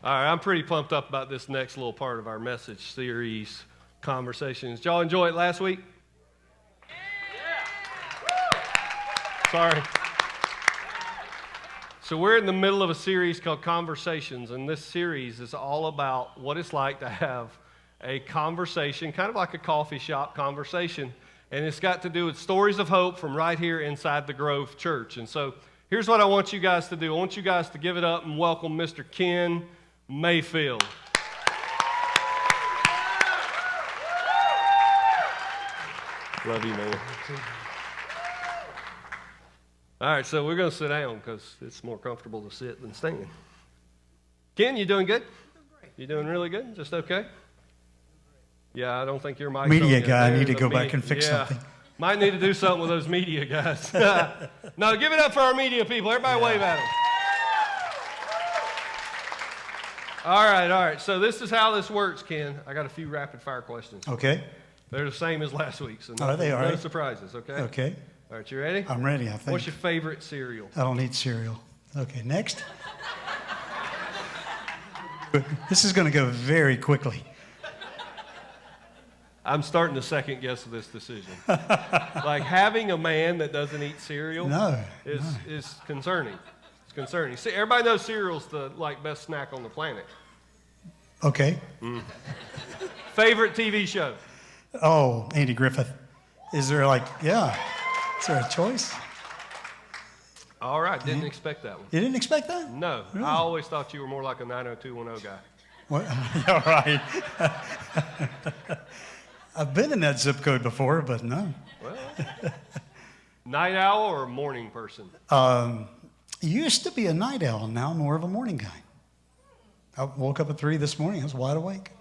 All right, I'm pretty pumped up about this next little part of our message series, Conversations. Did y'all enjoy it last week? Sorry. So we're in the middle of a series called Conversations, and this series is all about what it's like to have a conversation, kind of like a coffee shop conversation, and it's got to do with stories of hope from right here inside the Grove Church. And so here's what I want you guys to do. I want you guys to give it up and welcome Mr. Ken Mayfield. Love you, man. All right, so we're going to sit down because it's more comfortable to sit than stand. Ken, you doing good? You doing really good? Just okay? Yeah, I don't think your mic's Media on yet. guy, I There's need to the go back and fix something. Might need to do something with those media guys. No, give it up for our media people. Everybody wave at them. All right. So this is how this works, Ken. I got a few rapid-fire questions. Okay. They're the same as last week, so Are they? All no right. surprises, okay? Okay. All right, you ready? I'm ready, I think. What's your favorite cereal? I don't need cereal. Okay, next. This is going to go very quickly. I'm starting to second guess this decision. Like having a man that doesn't eat cereal is concerning. It's concerning. See, everybody knows cereal's the best snack on the planet. Okay. Favorite TV show? Oh, Andy Griffith. Is there is there a choice? All right, didn't expect that one. You didn't expect that? No, Really? I always thought you were more like a 90210 guy. What? All right. I've been in that zip code before, but no. Well, night owl or morning person? Used to be a night owl, now I'm more of a morning guy. I woke up at 3 this morning, I was wide awake.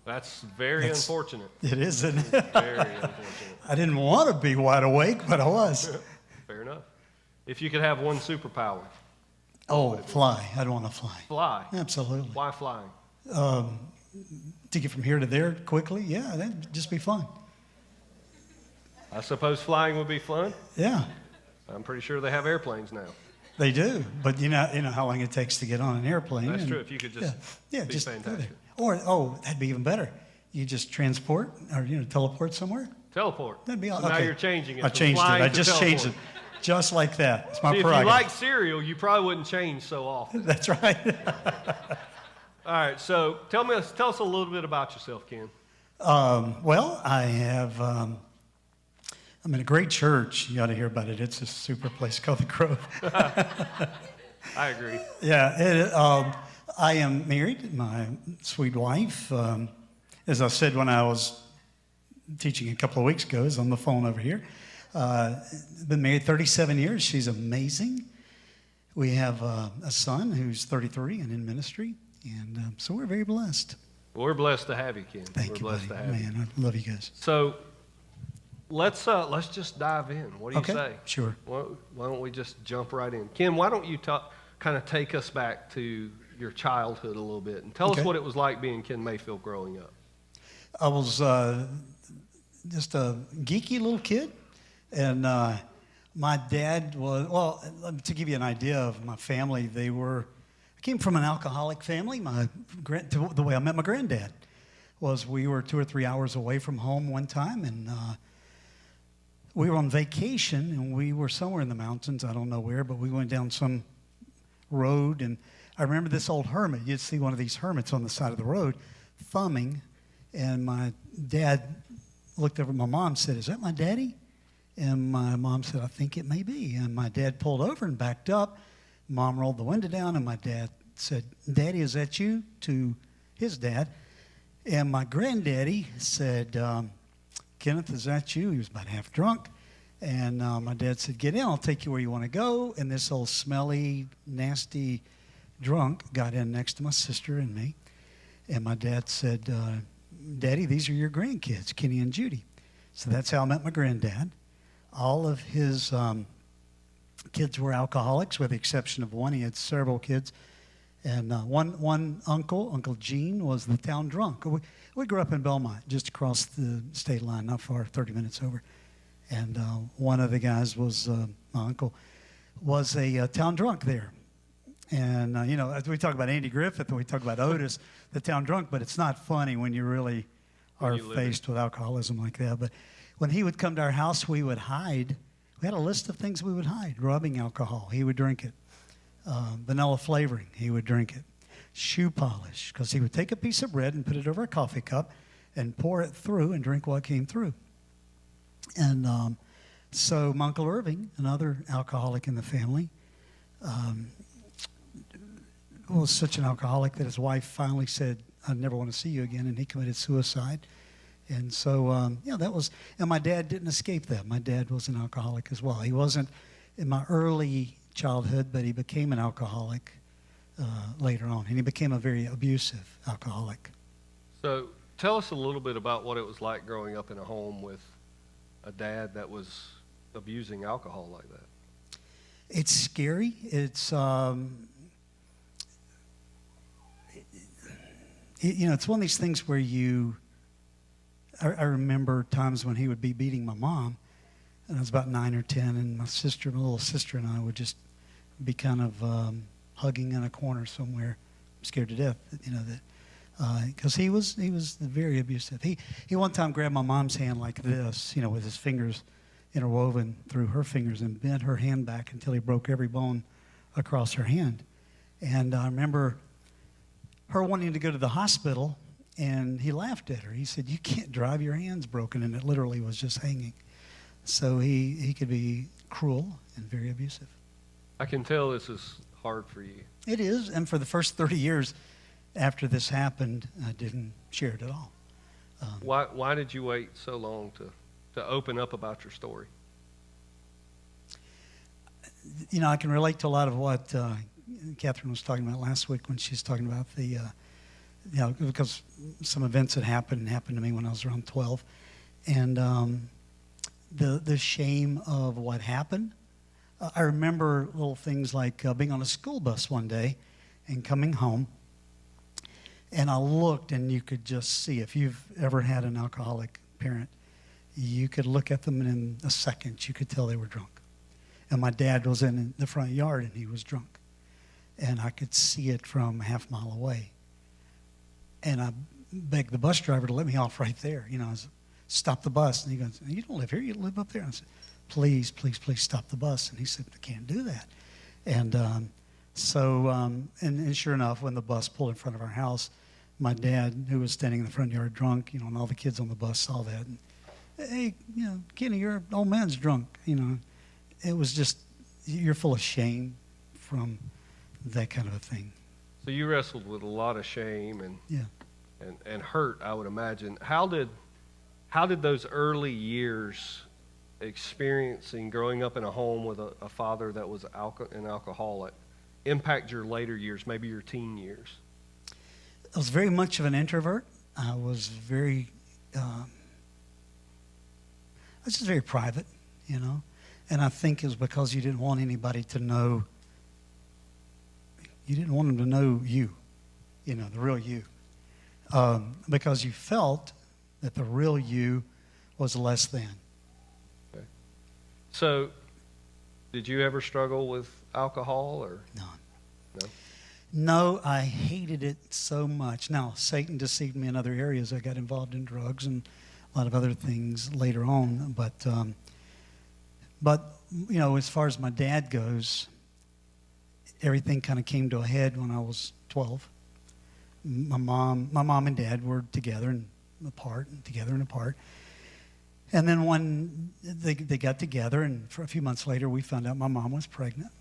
That's very unfortunate. It is, isn't it? Very unfortunate. I didn't want to be wide awake, but I was. Fair enough. If you could have one superpower. Oh, fly. I'd want to fly. Fly. Absolutely. Why flying? To get from here to there quickly, yeah, that'd just be fun. I suppose flying would be fun. Yeah, I'm pretty sure they have airplanes now. they do. But you know how long it takes to get on an airplane. That's true. If you could just be just go fantastic. there. Or that'd be even better. You just transport or teleport somewhere. Teleport. That'd be so okay. Now you're changing it. I from changed it. flying I to just changed it, teleport. just like that. It's my See, if prerogative. you like cereal, you probably wouldn't change so often. That's right. All right, so tell us a little bit about yourself, Ken. Well, I have. I'm in a great church. You ought to hear about it. It's a super place called the Grove. I agree. Yeah. I am married. My sweet wife. As I said when I was teaching a couple of weeks ago, is on the phone over here. Been married 37 years. She's amazing. We have a son who's 33 and in ministry. And so we're very blessed. Well, we're blessed to have you, Ken. Thank you, blessed buddy. to have you. Man, I love you guys. So let's just dive in. What do you say? Sure. Why don't we just jump right in? Ken, why don't you kind of take us back to your childhood a little bit and tell us what it was like being Ken Mayfield growing up. I was just a geeky little kid, and my dad was, to give you an idea of my family, I came from an alcoholic family. The way I met my granddad was we were 2 or 3 hours away from home one time, and we were on vacation, and we were somewhere in the mountains. I don't know where, but we went down some road, and I remember this old hermit. You'd see one of these hermits on the side of the road thumbing, and my dad looked over at my mom and said, "Is that my daddy?" And my mom said, "I think it may be." And my dad pulled over and backed up. Mom rolled the window down, and my dad said, "Daddy, is that you?" to his dad. And my granddaddy said, "Kenneth, is that you?" He was about half drunk. And my dad said, "Get in, I'll take you where you want to go." And this old smelly, nasty drunk got in next to my sister and me. And my dad said, "Daddy, these are your grandkids, Kenny and Judy." So that's how I met my granddad. All of his kids were alcoholics, with the exception of one. He had several kids. And one uncle, Uncle Gene, was the town drunk. We grew up in Belmont, just across the state line, not far, 30 minutes over. And one of the guys was, my uncle, was a town drunk there. And, as we talk about Andy Griffith and we talk about Otis, the town drunk, but it's not funny when you really are faced with alcoholism like that. But when he would come to our house, we would hide. We had a list of things we would hide. Rubbing alcohol, he would drink it. Vanilla flavoring, he would drink it. Shoe polish, because he would take a piece of bread and put it over a coffee cup and pour it through and drink what came through. And so my Uncle Irving, another alcoholic in the family, was such an alcoholic that his wife finally said, "I never want to see you again," and he committed suicide. And so, that was, and my dad didn't escape that. My dad was an alcoholic as well. He wasn't in my early childhood, but he became an alcoholic later on, and he became a very abusive alcoholic. So tell us a little bit about what it was like growing up in a home with a dad that was abusing alcohol like that. It's scary. It's, it's one of these things where I remember times when he would be beating my mom, and I was about 9 or 10, and my little sister and I would just be kind of hugging in a corner somewhere, scared to death, because he was very abusive. He one time grabbed my mom's hand like this, with his fingers interwoven through her fingers and bent her hand back until he broke every bone across her hand. And I remember her wanting to go to the hospital, and he laughed at her. He said, "You can't drive, your hand's broken," and it literally was just hanging. So he could be cruel and very abusive. I can tell this is hard for you. It is, and for the first 30 years after this happened, I didn't share it at all. Why did you wait so long to open up about your story? I can relate to a lot of what Catherine was talking about last week when she was talking about the, because some events that happened to me when I was around 12. And the shame of what happened. I remember little things like being on a school bus one day and coming home, and I looked, and you could just see, if you've ever had an alcoholic parent, you could look at them, and in a second you could tell they were drunk. And my dad was in the front yard, and he was drunk. And I could see it from a half mile away. And I begged the bus driver to let me off right there. I said, "Stop the bus." And he goes, "You don't live here, you live up there." And I said, "Please, please, please stop the bus." And he said, "I can't do that." And and sure enough, when the bus pulled in front of our house, my dad, who was standing in the front yard drunk, and all the kids on the bus saw that. And, "Hey, Kenny, your old man's drunk." It was just, you're full of shame from that kind of a thing. So you wrestled with a lot of shame and Yeah. and hurt, I would imagine. How did those early years experiencing growing up in a home with a father that was an alcoholic impact your later years, maybe your teen years? I was very much of an introvert. I was just very private, And I think it was because you didn't want anybody to know. You didn't want them to know you, the real you. Because you felt that the real you was less than. Okay. So, did you ever struggle with alcohol or? No. No, I hated it so much. Now, Satan deceived me in other areas. I got involved in drugs and a lot of other things later on. But as far as my dad goes, everything kind of came to a head when I was 12. My mom and dad were together and apart, and together and apart. And then when they got together, and for a few months later, we found out my mom was pregnant.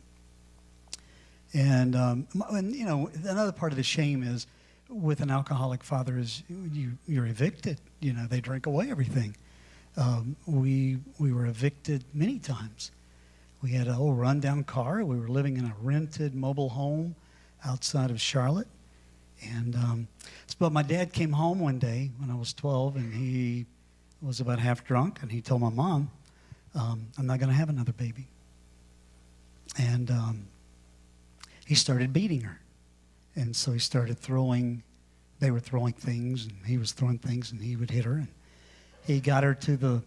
And another part of the shame is with an alcoholic father is you're evicted. They drink away everything. We were evicted many times. We had an old rundown car. We were living in a rented mobile home outside of Charlotte. And but my dad came home one day when I was 12, and he was about half drunk, and he told my mom, "I'm not going to have another baby." And he started beating her. And so he started they were throwing things, and he was throwing things, and he would hit her. And he got her to the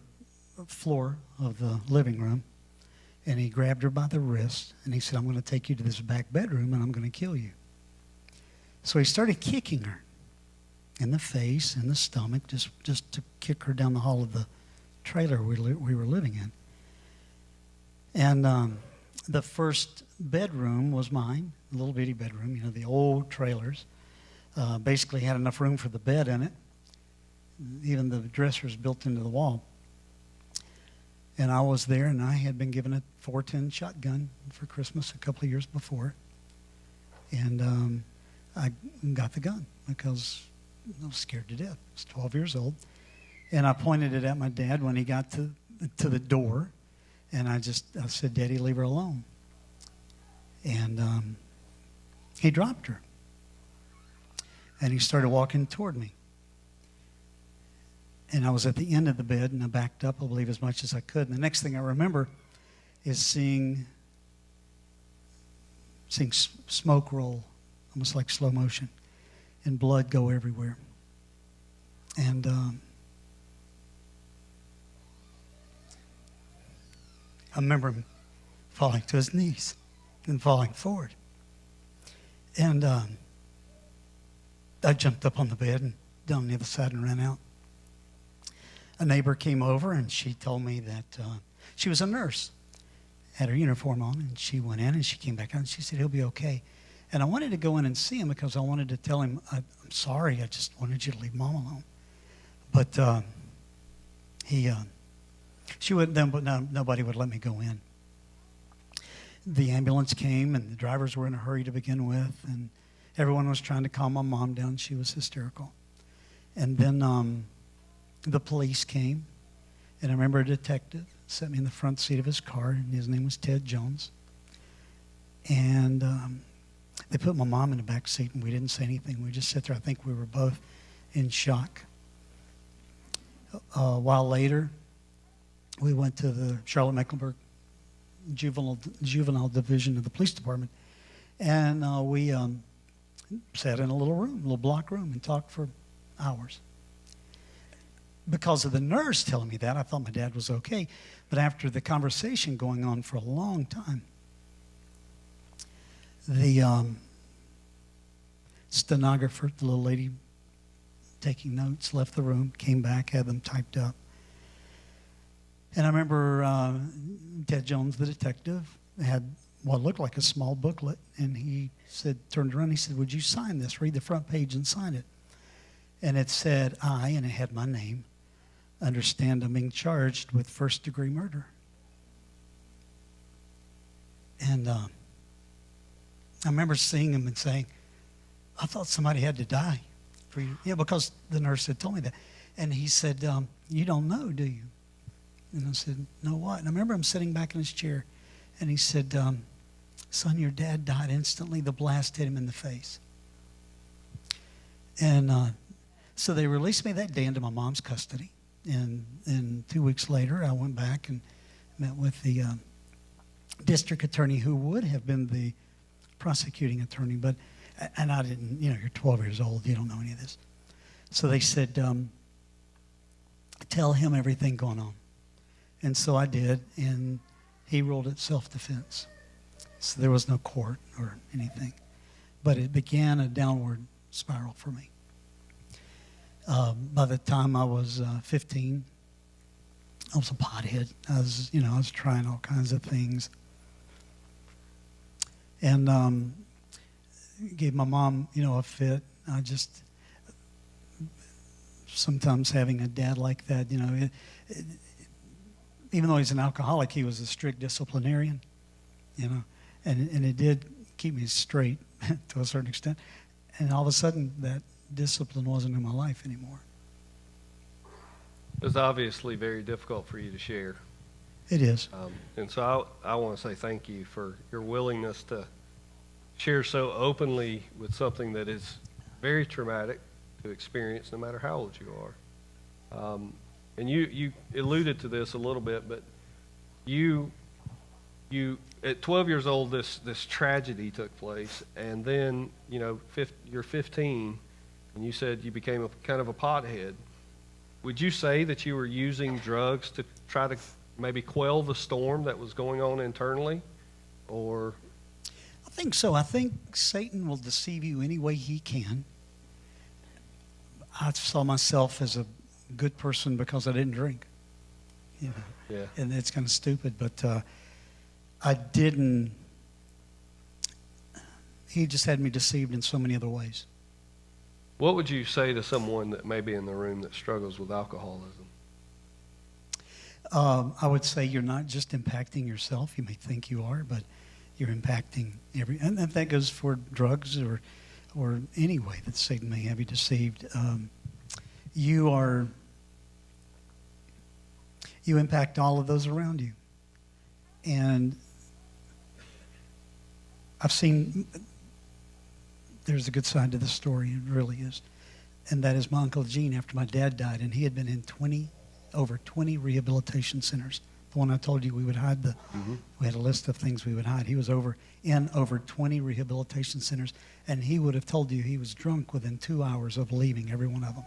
floor of the living room, And he grabbed her by the wrist, and he said, I'm going to take you to this back bedroom, and I'm going to kill you. So he started kicking her in the face, in the stomach, just to kick her down the hall of the trailer we were living in. And the first bedroom was mine, a little bitty bedroom, the old trailers. Basically had enough room for the bed in it. Even the dresser was built into the wall. And I was there, and I had been given a .410 shotgun for Christmas a couple of years before. And I got the gun because I was scared to death. I was 12 years old. And I pointed it at my dad when he got to the door. And I said, Daddy, leave her alone. And he dropped her. And he started walking toward me. And I was at the end of the bed, and I backed up, I believe, as much as I could. And the next thing I remember is seeing smoke roll, almost like slow motion, and blood go everywhere. And I remember him falling to his knees and falling forward. And I jumped up on the bed and down the other side and ran out. A neighbor came over, and she told me that she was a nurse, had her uniform on, and she went in, and she came back out, and she said, he'll be okay. And I wanted to go in and see him because I wanted to tell him, I'm sorry, I just wanted you to leave Mom alone. But she wouldn't, but nobody would let me go in. The ambulance came, and the drivers were in a hurry to begin with, and everyone was trying to calm my mom down. She was hysterical. And then the police came, and I remember a detective sat me in the front seat of his car, and his name was Ted Jones. And they put my mom in the back seat, and we didn't say anything. We just sat there. I think we were both in shock. A while later, we went to the Charlotte-Mecklenburg juvenile division of the police department, and we sat in a little block room, and talked for hours. Because of the nurse telling me that, I thought my dad was okay. But after the conversation going on for a long time, the stenographer, the little lady taking notes, left the room, came back, had them typed up. And I remember Ted Jones, the detective, had what looked like a small booklet, and he turned around, he said, would you sign this? Read the front page and sign it. And it said, and it had my name, understand I'm being charged with first-degree murder. And I remember seeing him and saying, I thought somebody had to die for you. Yeah, because the nurse had told me that. And he said, you don't know, do you? And I said, no, what? And I remember him sitting back in his chair, and he said, son, your dad died instantly. The blast hit him in the face. And so they released me that day into my mom's custody. And 2 weeks later, I went back and met with the district attorney who would have been the prosecuting attorney. And I didn't, you're 12 years old. You don't know any of this. So they said, tell him everything going on. And so I did, and he ruled it self-defense. So there was no court or anything. But it began a downward spiral for me. By the time I was 15, I was a pothead. I was trying all kinds of things. And gave my mom, a fit. I just, sometimes having a dad like that, even though he's an alcoholic, he was a strict disciplinarian, and it did keep me straight to a certain extent. And all of a sudden, that discipline wasn't in my life anymore. It's obviously very difficult for you to share. It is. And so I want to say thank you for your willingness to share so openly with something that is very traumatic to experience no matter how old you are. And you alluded to this a little bit, but you at 12 years old, this tragedy took place, and then you're 15, and you said you became a kind of a pothead. Would you say that you were using drugs to try to maybe quell the storm that was going on internally? Or I think so. I think Satan will deceive you any way he can. I saw myself as a good person because I didn't drink. You know, yeah, and it's kind of stupid, but I didn't. He just had me deceived in so many other ways. what would you say to someone that may be in the room that struggles with alcoholism? I would say you're not just impacting yourself. You may think you are, but you're impacting and that goes for drugs or any way that Satan may have you deceived. You impact all of those around you. And I've seen, there's a good side to the story, it really is. And that is my Uncle Gene after my dad died, and he had been in over 20 rehabilitation centers. The one I told you we would hide we had a list of things we would hide. He was in over 20 rehabilitation centers, and he would have told you he was drunk within 2 hours of leaving every one of them.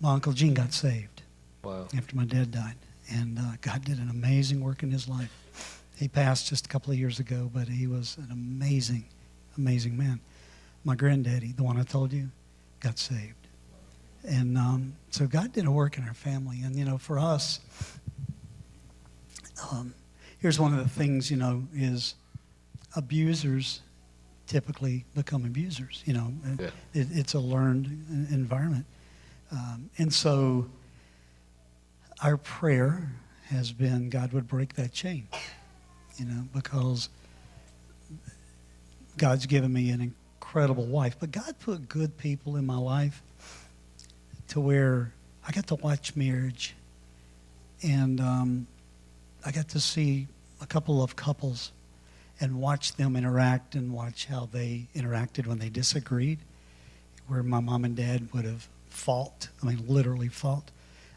My Uncle Gene got saved. Wow. After my dad died, and God did an amazing work in his life. He passed just a couple of years ago, but he was an amazing, amazing man. My granddaddy, the one I told you, got saved. And so God did a work in our family. And, you know, for us, here's one of the things, you know, is abusers typically become abusers. You know, Yeah. it's a learned environment. And so our prayer has been God would break that chain, you know, because God's given me an incredible wife. But God put good people in my life to where I got to watch marriage. And I got to see a couple of couples and watch them interact and watch how they interacted when they disagreed, where my mom and dad would have fought, I mean literally fought.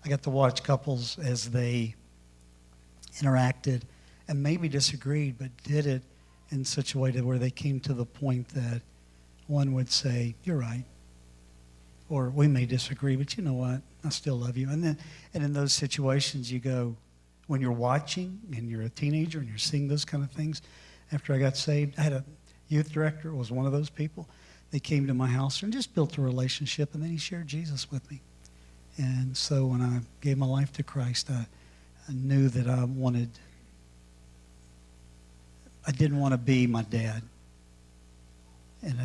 I got to watch couples as they interacted and maybe disagreed, but did it in such a way that where they came to the point that one would say, "You're right," or "We may disagree, but you know what? I still love you." And in those situations, you go, when you're watching and you're a teenager and you're seeing those kind of things. After I got saved, I had a youth director, was one of those people. They came to my house and just built a relationship, and then he shared Jesus with me. And so when I gave my life to Christ, I knew that I didn't want to be my dad. And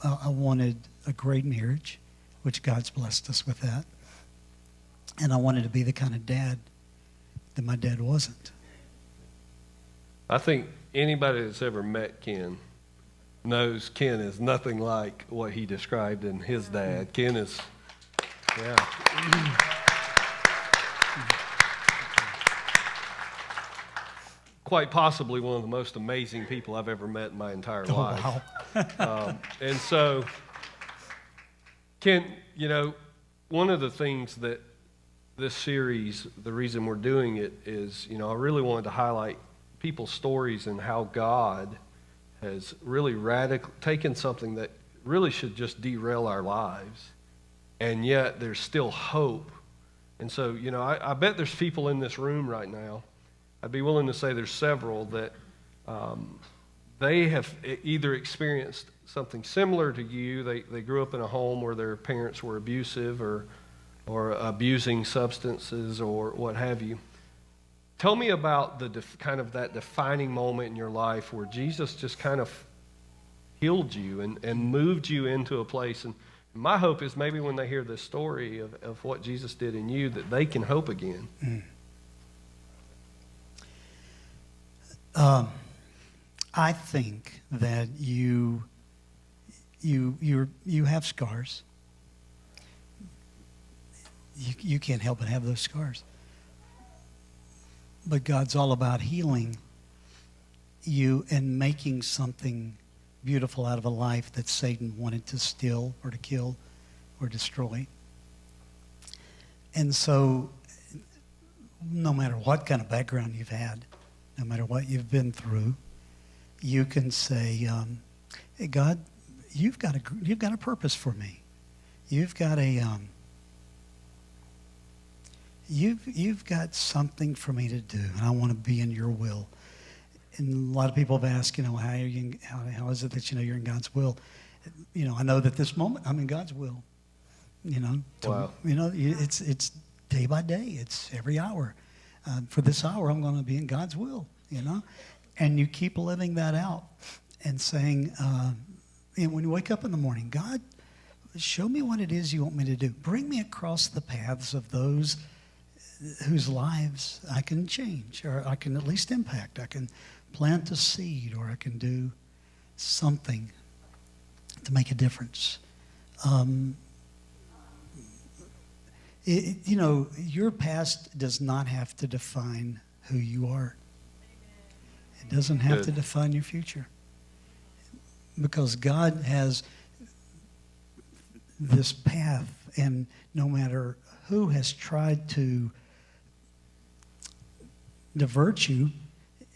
I wanted a great marriage, which God's blessed us with that. And I wanted to be the kind of dad that my dad wasn't. I think anybody that's ever met Ken knows Ken is nothing like what he described in his dad. Ken is, yeah. Quite possibly one of the most amazing people I've ever met in my entire life. Wow. And so, Ken, you know, one of the things that this series, the reason we're doing it is, you know, I really wanted to highlight people's stories and how God has really taken something that really should just derail our lives, and yet there's still hope. And so, you know, I bet there's people in this room right now, I'd be willing to say there's several that they have either experienced something similar to you. They grew up in a home where their parents were abusive or abusing substances or what have you. Tell me about kind of that defining moment in your life where Jesus just kind of healed you and moved you into a place. And my hope is maybe when they hear this story of what Jesus did in you, that they can hope again. I think that you have scars. You can't help but have those scars. But God's all about healing you and making something beautiful out of a life that Satan wanted to steal or to kill or destroy. And so, no matter what kind of background you've had, no matter what you've been through, you can say, "Hey, God, you've got a purpose for me. You've got you've got something for me to do, and I want to be in your will. And a lot of people have asked, how is it that you know you're in God's will? I know that this moment I'm in God's will. Wow. It's day by day. It's every hour. For this hour, I'm going to be in God's will. And you keep living that out and saying, when you wake up in the morning, God, show me what it is you want me to do. Bring me across the paths of those whose lives I can change, or I can at least impact. I can plant a seed, or I can do something to make a difference. Your past does not have to define who you are. It doesn't have to define your future. Because God has this path, and no matter who has tried to divert you,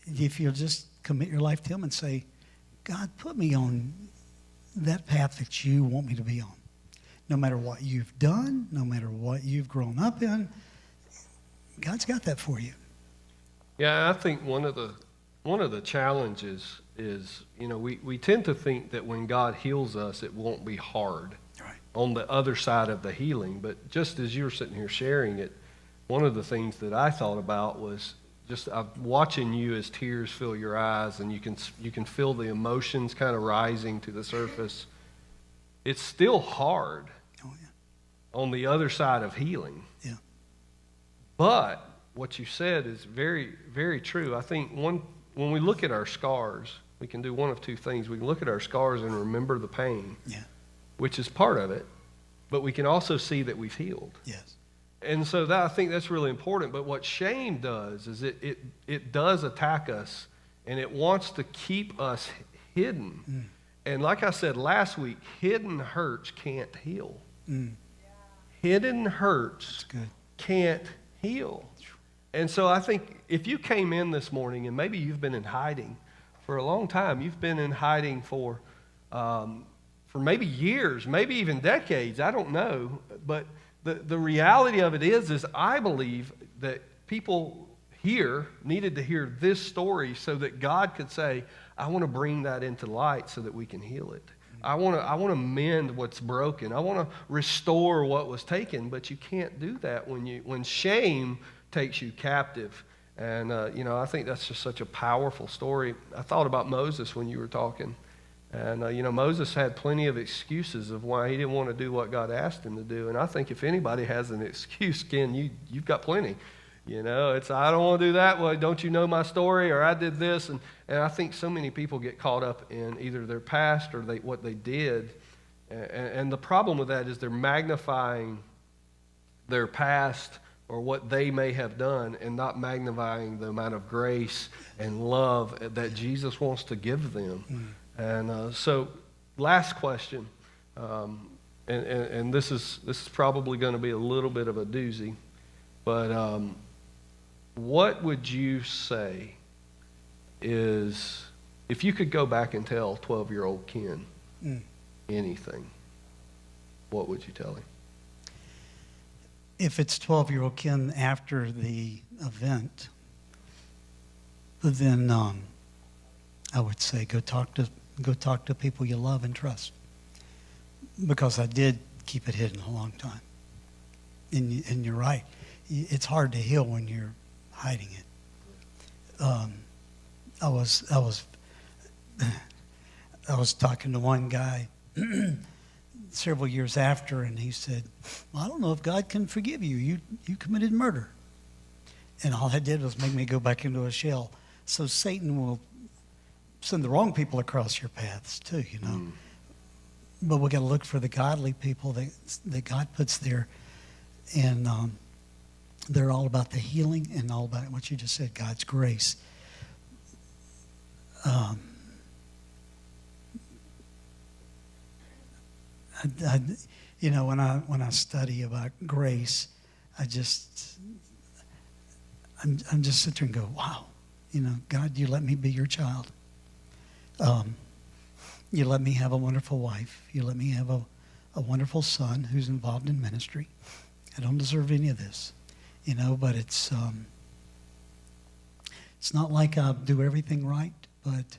if you'll just commit your life to Him and say, God, put me on that path that you want me to be on. No matter what you've done, no matter what you've grown up in, God's got that for you. Yeah, I think one of the challenges is, we tend to think that when God heals us, it won't be hard. Right. On the other side of the healing. But just as you were sitting here sharing it, one of the things that I thought about was just watching you as tears fill your eyes, and you can feel the emotions kind of rising to the surface. It's still hard. Oh, yeah. On the other side of healing. Yeah. But what you said is very, very true. I think when we look at our scars, we can do one of two things. We can look at our scars and remember the pain, Yeah. which is part of it, but we can also see that we've healed. Yes. And so I think that's really important. But what shame does is it does attack us, and it wants to keep us hidden. Mm. And like I said last week, hidden hurts can't heal. Mm. Hidden hurts That's good. can't heal. And so I think if you came in this morning and maybe you've been in hiding for a long time, you've been in hiding for maybe years, maybe even decades, I don't know. But the reality of it is I believe that people here needed to hear this story so that God could say, I want to bring that into light so that we can heal it. I want to mend what's broken. I want to restore what was taken, but you can't do that when shame takes you captive. And I think that's just such a powerful story. I thought about Moses when you were talking, and Moses had plenty of excuses of why he didn't want to do what God asked him to do. And I think if anybody has an excuse, Ken, you've got plenty. It's I don't want to do that. Well, don't you know my story? Or I did this. And I think so many people get caught up in either their past or what they did. And the problem with that is they're magnifying their past or what they may have done and not magnifying the amount of grace and love that Jesus wants to give them. And so last question, and this is probably going to be a little bit of a doozy, but what would you say is, if you could go back and tell 12-year-old Ken anything, what would you tell him? If it's 12-year-old Ken after the event, then I would say go talk to people you love and trust, because I did keep it hidden a long time. And you're right, it's hard to heal when you're hiding it. I was talking to one guy several years after, and he said, well, I don't know if God can forgive you. You committed murder. And all that did was make me go back into a shell. So Satan will send the wrong people across your paths too, But we got to look for the godly people that God puts there. And they're all about the healing and all about what you just said, God's grace. When I study about grace, I'm just sit there and go, wow, God, you let me be your child. You let me have a wonderful wife. You let me have a wonderful son who's involved in ministry. I don't deserve any of this. but it's not like I do everything right, but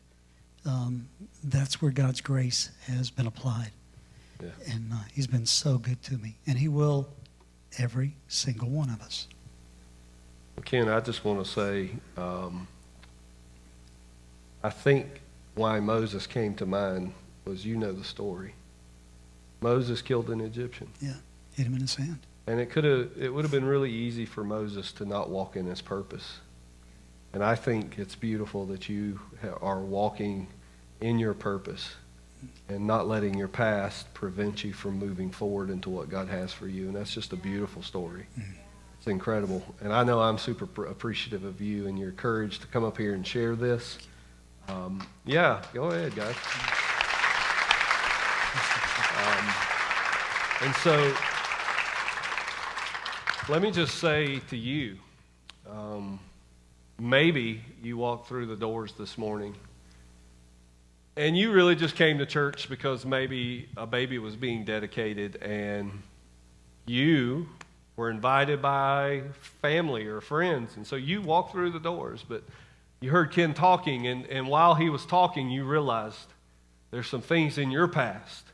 that's where God's grace has been applied. Yeah. And he's been so good to me. And he will every single one of us. Ken, I just want to say, I think why Moses came to mind was, the story. Moses killed an Egyptian. Yeah, hit him in his hand. And it would have been really easy for Moses to not walk in his purpose. And I think it's beautiful that you are walking in your purpose and not letting your past prevent you from moving forward into what God has for you. And that's just a beautiful story. Mm-hmm. It's incredible. And I know I'm super appreciative of you and your courage to come up here and share this. Yeah, go ahead, guys. And so let me just say to you, maybe you walked through the doors this morning and you really just came to church because maybe a baby was being dedicated and you were invited by family or friends. And so you walked through the doors, but you heard Ken talking, and while he was talking, you realized there's some things in your past.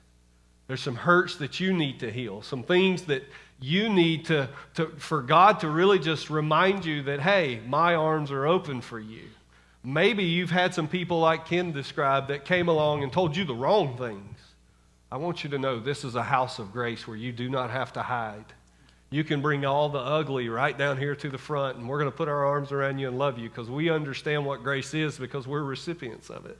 There's some hurts that you need to heal, some things that you need for God to really just remind you that, hey, my arms are open for you. Maybe you've had some people like Ken described that came along and told you the wrong things. I want you to know this is a house of grace where you do not have to hide. You can bring all the ugly right down here to the front, and we're going to put our arms around you and love you because we understand what grace is because we're recipients of it.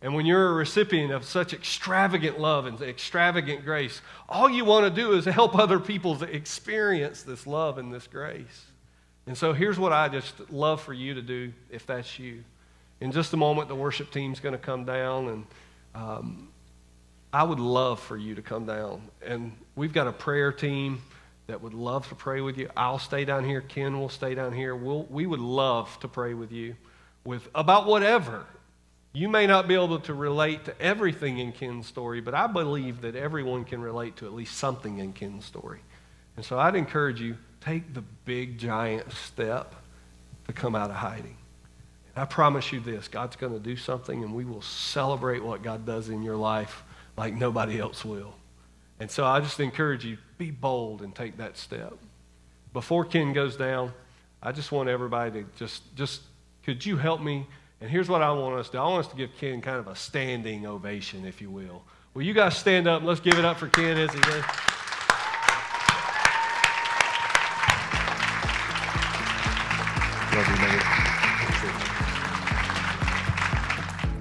And when you're a recipient of such extravagant love and extravagant grace, all you want to do is help other people experience this love and this grace. And so here's what I just love for you to do if that's you. In just a moment, the worship team's going to come down, and I would love for you to come down. And we've got a prayer team that would love to pray with you. I'll stay down here. Ken will stay down here. We would love to pray with you about whatever. You may not be able to relate to everything in Ken's story, but I believe that everyone can relate to at least something in Ken's story. And so I'd encourage you, take the big, giant step to come out of hiding. And I promise you this, God's going to do something, and we will celebrate what God does in your life like nobody else will. And so I just encourage you, be bold and take that step. Before Ken goes down, I just want everybody to just could you help me? And here's what I want us to do. I want us to give Ken kind of a standing ovation, if you will. Will you guys stand up and let's give it up for Ken as he does? Love you, man.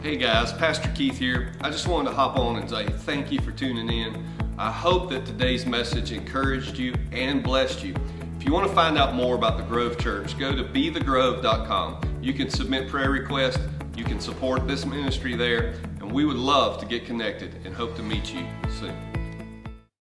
Hey guys, Pastor Keith here. I just wanted to hop on and say thank you for tuning in. I hope that today's message encouraged you and blessed you. If you want to find out more about the Grove Church, go to bethegrove.com. You can submit prayer requests, you can support this ministry there, and we would love to get connected and hope to meet you soon.